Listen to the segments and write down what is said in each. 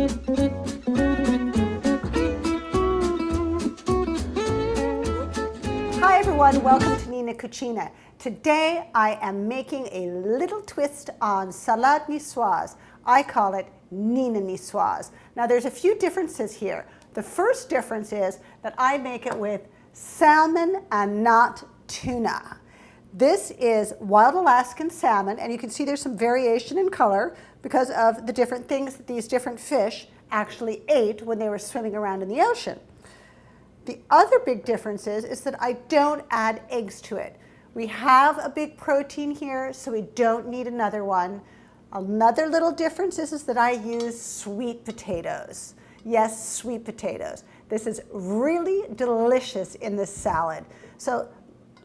Hi everyone, welcome to Nina Cucina. Today I am making a little twist on salade niçoise. I call it Nina Niçoise. Now there's a few differences here. The first difference is that I make it with salmon and not tuna. This is wild Alaskan salmon, and you can see there's some variation in color because of the different things that these different fish actually ate when they were swimming around in the ocean. The other big difference is that I don't add eggs to it. We have a big protein here, so we don't need another one. Another little difference is that I use sweet potatoes. Yes, sweet potatoes. This is really delicious in this salad. So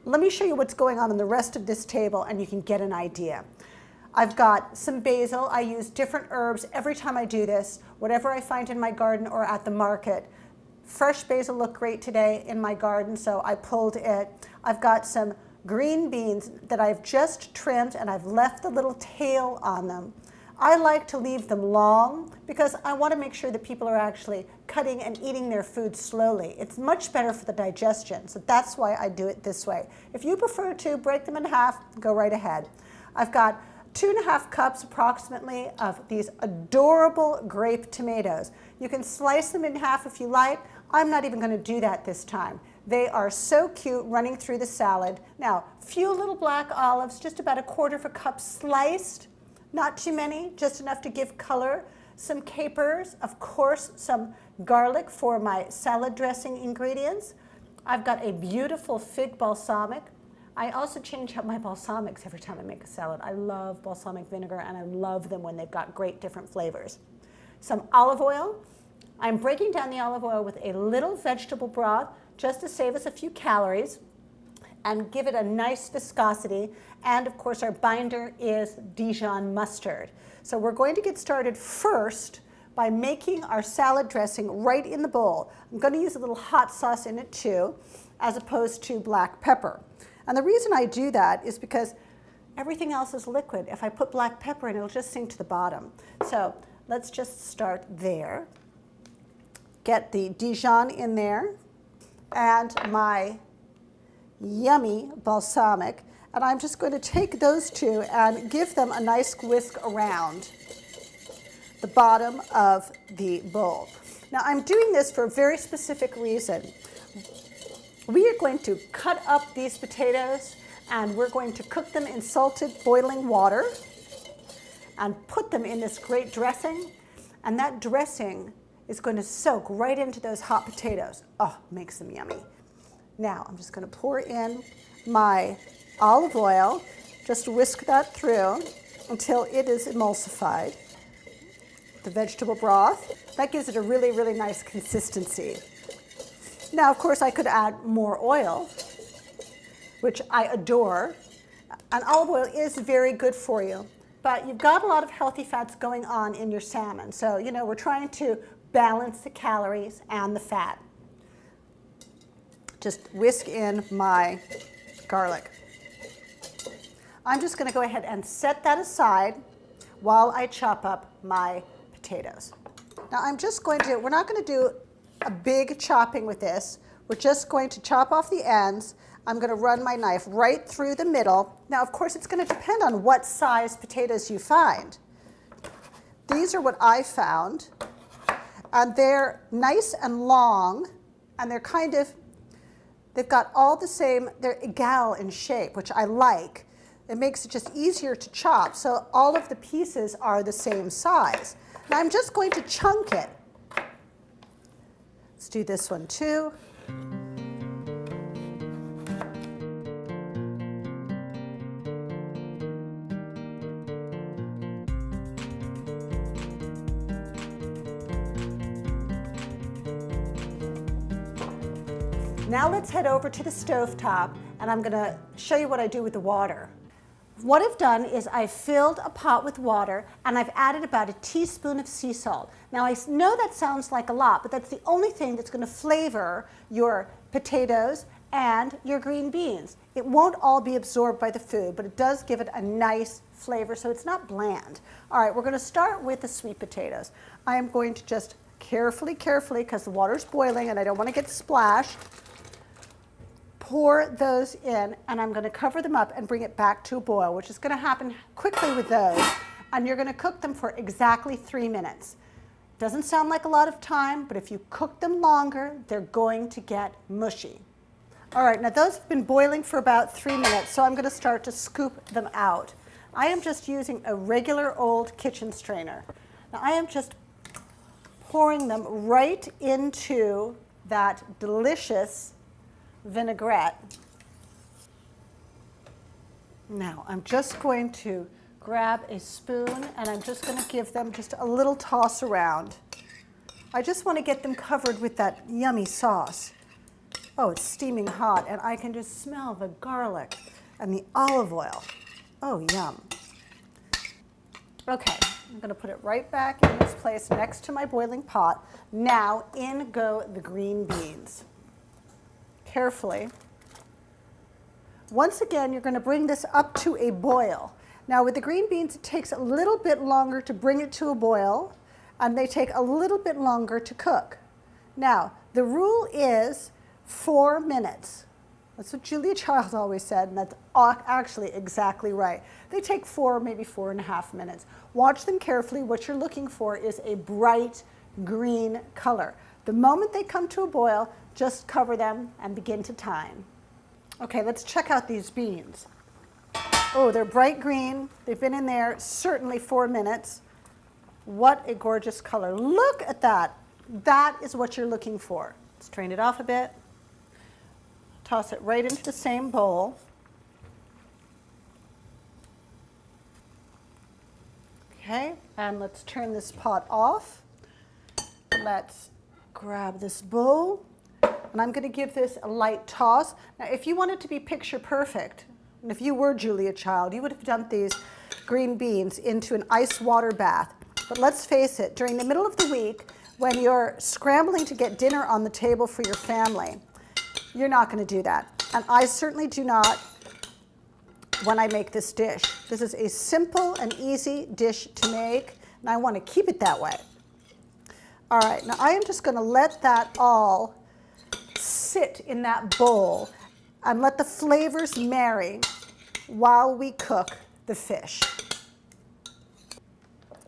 let me show you what's going on in the rest of this table and you can get an idea. I've got some basil. I use different herbs every time I do this, whatever I find in my garden or at the market. Fresh basil looked great today in my garden, so I pulled it. I've got some green beans that I've just trimmed and I've left the little tail on them. I like to leave them long because I want to make sure that people are actually cutting and eating their food slowly. It's much better for the digestion, so that's why I do it this way. If you prefer to break them in half, go right ahead. I've got 2.5 cups approximately of these adorable grape tomatoes. You can slice them in half if you like. I'm not even going to do that this time. They are so cute running through the salad. Now, few little black olives, just about 1/4 cup sliced. Not too many, just enough to give color. Some capers, of course, some garlic for my salad dressing ingredients. I've got a beautiful fig balsamic. I also change up my balsamics every time I make a salad. I love balsamic vinegar and I love them when they've got great different flavors. Some olive oil. I'm breaking down the olive oil with a little vegetable broth just to save us a few calories and give it a nice viscosity. And of course our binder is Dijon mustard. So we're going to get started first by making our salad dressing right in the bowl. I'm going to use a little hot sauce in it too, as opposed to black pepper. And the reason I do that is because everything else is liquid. If I put black pepper in, it'll just sink to the bottom. So let's just start there. Get the Dijon in there and my yummy balsamic. And I'm just going to take those two and give them a nice whisk around the bottom of the bowl. Now I'm doing this for a very specific reason. We are going to cut up these potatoes and we're going to cook them in salted boiling water and put them in this great dressing. And that dressing is going to soak right into those hot potatoes. Oh, makes them yummy. Now I'm just going to pour in my olive oil, just whisk that through until it is emulsified. The vegetable broth, that gives it a really, really nice consistency. Now, of course, I could add more oil, which I adore. And olive oil is very good for you, but you've got a lot of healthy fats going on in your salmon. So, you know, we're trying to balance the calories and the fat. Just whisk in my garlic. I'm just going to go ahead and set that aside while I chop up my potatoes. Now I'm just going to, we're not going to do a big chopping with this. We're just going to chop off the ends. I'm going to run my knife right through the middle. Now, of course, it's going to depend on what size potatoes you find. These are what I found. And they're nice and long, and they're kind of, they've got all the same, they're egal in shape, which I like. It makes it just easier to chop, so all of the pieces are the same size. Now I'm just going to chunk it. Let's do this one too. Now let's head over to the stovetop and I'm going to show you what I do with the water. What I've done is I've filled a pot with water and I've added about a teaspoon of sea salt. Now I know that sounds like a lot, but that's the only thing that's going to flavor your potatoes and your green beans. It won't all be absorbed by the food, but it does give it a nice flavor, so it's not bland. All right, we're going to start with the sweet potatoes. I am going to just carefully, because the water's boiling and I don't want to get splashed, pour those in, and I'm going to cover them up and bring it back to a boil, which is going to happen quickly with those. And you're going to cook them for exactly 3 minutes. Doesn't sound like a lot of time, but if you cook them longer, they're going to get mushy. All right, now those have been boiling for about 3 minutes, so I'm going to start to scoop them out. I am just using a regular old kitchen strainer. Now I am just pouring them right into that delicious vinaigrette. Now I'm just going to grab a spoon and I'm just going to give them just a little toss around. I just want to get them covered with that yummy sauce. Oh, it's steaming hot and I can just smell the garlic and the olive oil. Oh, yum. Okay, I'm going to put it right back in this place next to my boiling pot. Now in go the green beans. Carefully. Once again, you're going to bring this up to a boil. Now with the green beans, it takes a little bit longer to bring it to a boil, and they take a little bit longer to cook. Now, the rule is 4 minutes. That's what Julia Child always said, and that's actually exactly right. They take 4, maybe 4.5 minutes. Watch them carefully. What you're looking for is a bright green color. The moment they come to a boil, just cover them and begin to time. Okay, let's check out these beans. Oh, they're bright green. They've been in there certainly 4 minutes. What a gorgeous color. Look at that. That is what you're looking for. Strain it off a bit. Toss it right into the same bowl. Okay, and let's turn this pot off. Let's grab this bowl, and I'm going to give this a light toss. Now, if you want it to be picture perfect, and if you were Julia Child, you would have dumped these green beans into an ice water bath. But let's face it, during the middle of the week, when you're scrambling to get dinner on the table for your family, you're not going to do that. And I certainly do not when I make this dish. This is a simple and easy dish to make, and I want to keep it that way. All right, now I am just going to let that all sit in that bowl and let the flavors marry while we cook the fish.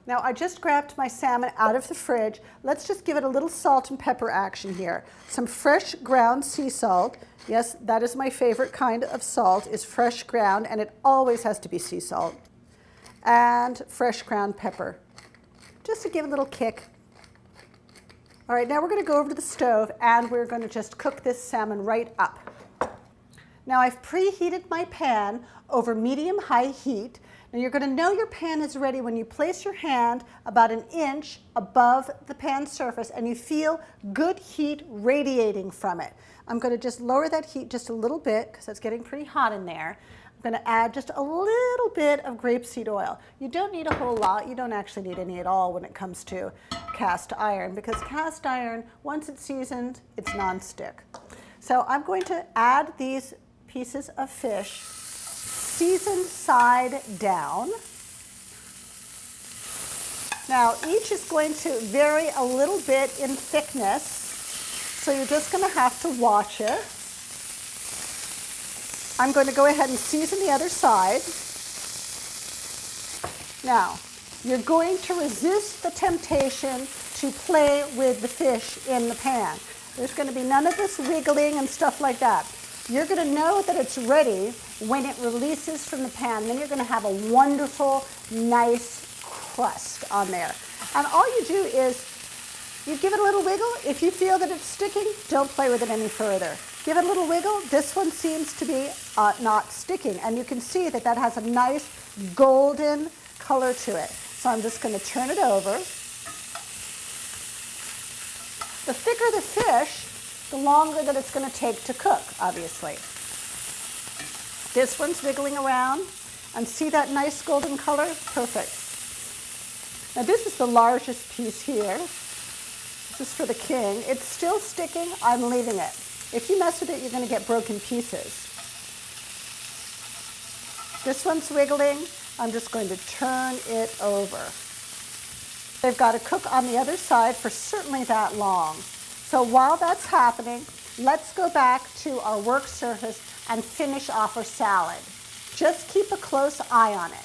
Now I just grabbed my salmon out of the fridge. Let's just give it a little salt and pepper action here. Some fresh ground sea salt. Yes, that is my favorite kind of salt, is fresh ground, and it always has to be sea salt. And fresh ground pepper, just to give it a little kick. All right, now we're going to go over to the stove and we're going to just cook this salmon right up. Now I've preheated my pan over medium-high heat. Now you're going to know your pan is ready when you place your hand about 1 inch above the pan surface and you feel good heat radiating from it. I'm going to just lower that heat just a little bit because it's getting pretty hot in there. I'm going to add just a little bit of grapeseed oil. You don't need a whole lot. You don't actually need any at all when it comes to cast iron, because cast iron, once it's seasoned, it's non-stick. So I'm going to add these pieces of fish seasoned side down. Now each is going to vary a little bit in thickness, so you're just going to have to watch it. I'm going to go ahead and season the other side. Now, you're going to resist the temptation to play with the fish in the pan. There's going to be none of this wiggling and stuff like that. You're going to know that it's ready when it releases from the pan. Then you're going to have a wonderful, nice crust on there. And all you do is you give it a little wiggle. If you feel that it's sticking, don't play with it any further. Give it a little wiggle. This one seems to be not sticking. And you can see that that has a nice golden color to it. So I'm just going to turn it over. The thicker the fish, the longer that it's going to take to cook, obviously. This one's wiggling around. And see that nice golden color? Perfect. Now this is the largest piece here. This is for the king. It's still sticking. I'm leaving it. If you mess with it, you're going to get broken pieces. This one's wiggling. I'm just going to turn it over. They've got to cook on the other side for certainly that long. So while that's happening, let's go back to our work surface and finish off our salad. Just keep a close eye on it.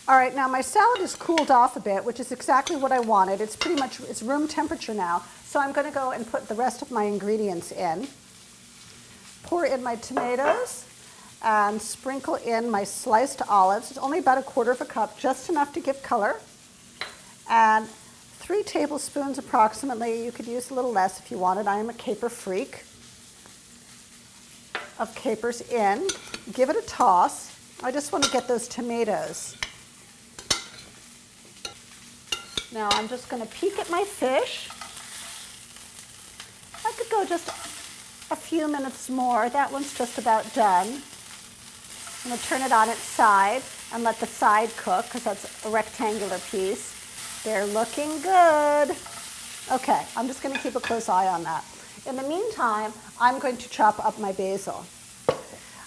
All right, now my salad is cooled off a bit, which is exactly what I wanted. It's pretty much, it's room temperature now. So I'm going to go and put the rest of my ingredients in. Pour in my tomatoes and sprinkle in my sliced olives. It's only about 1/4 cup, just enough to give color. And 3 tablespoons approximately. You could use a little less if you wanted. I am a caper freak. Of capers in. Give it a toss. I just want to get those tomatoes. Now I'm just going to peek at my fish. I could go just a few minutes more. That one's just about done. I'm going to turn it on its side and let the side cook because that's a rectangular piece. They're looking good. Okay, I'm just going to keep a close eye on that. In the meantime, I'm going to chop up my basil.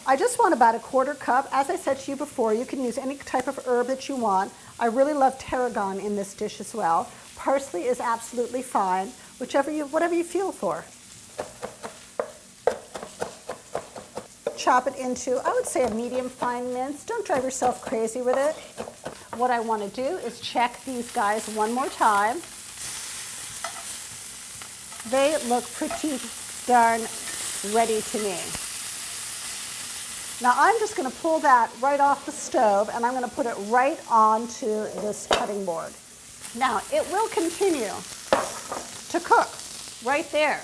I just want about 1/4 cup. As I said to you before, you can use any type of herb that you want. I really love tarragon in this dish as well. Parsley is absolutely fine, whatever you feel for. Chop it into, I would say, a medium fine mince. Don't drive yourself crazy with it. What I want to do is check these guys one more time. They look pretty darn ready to me. Now I'm just going to pull that right off the stove and I'm going to put it right onto this cutting board. Now it will continue to cook right there.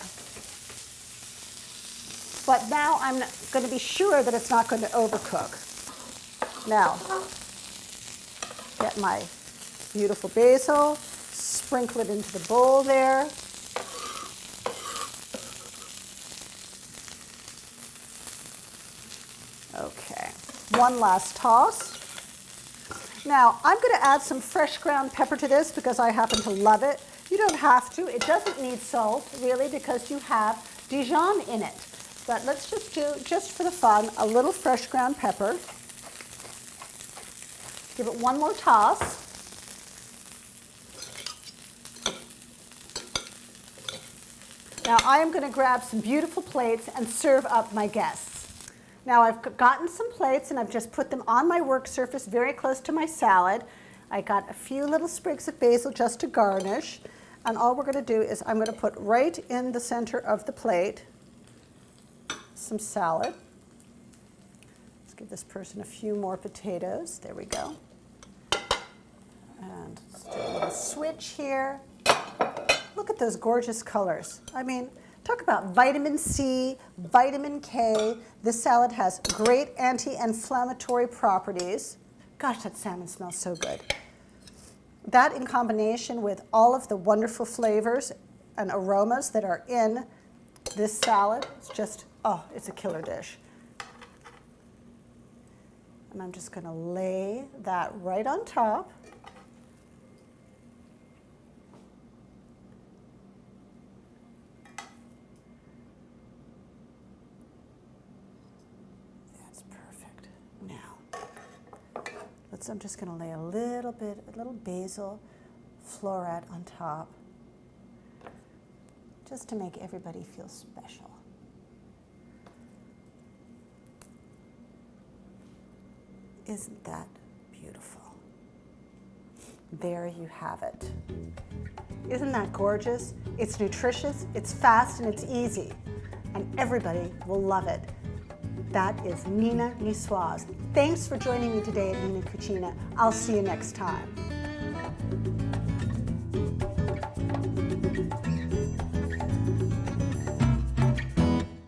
But now I'm going to be sure that it's not going to overcook. Now, get my beautiful basil, sprinkle it into the bowl there. Okay, one last toss. Now, I'm going to add some fresh ground pepper to this because I happen to love it. You don't have to. It doesn't need salt, really, because you have Dijon in it. But let's just do, just for the fun, a little fresh ground pepper. Give it one more toss. Now I am going to grab some beautiful plates and serve up my guests. Now I've gotten some plates and I've just put them on my work surface very close to my salad. I got a few little sprigs of basil just to garnish. And all we're going to do is I'm going to put right in the center of the plate some salad. Let's give this person a few more potatoes. There we go. And let's do a little switch here. Look at those gorgeous colors. I mean, talk about vitamin C, vitamin K. This salad has great anti-inflammatory properties. Gosh, that salmon smells so good. That in combination with all of the wonderful flavors and aromas that are in this salad, it's just, oh, it's a killer dish. And I'm just going to lay that right on top. That's perfect. Now, I'm just going to lay a little basil floret on top, just to make everybody feel special. Isn't that beautiful? There you have it. Isn't that gorgeous? It's nutritious, it's fast, and it's easy. And everybody will love it. That is Nina Nicoise. Thanks for joining me today at Nina Cucina. I'll see you next time.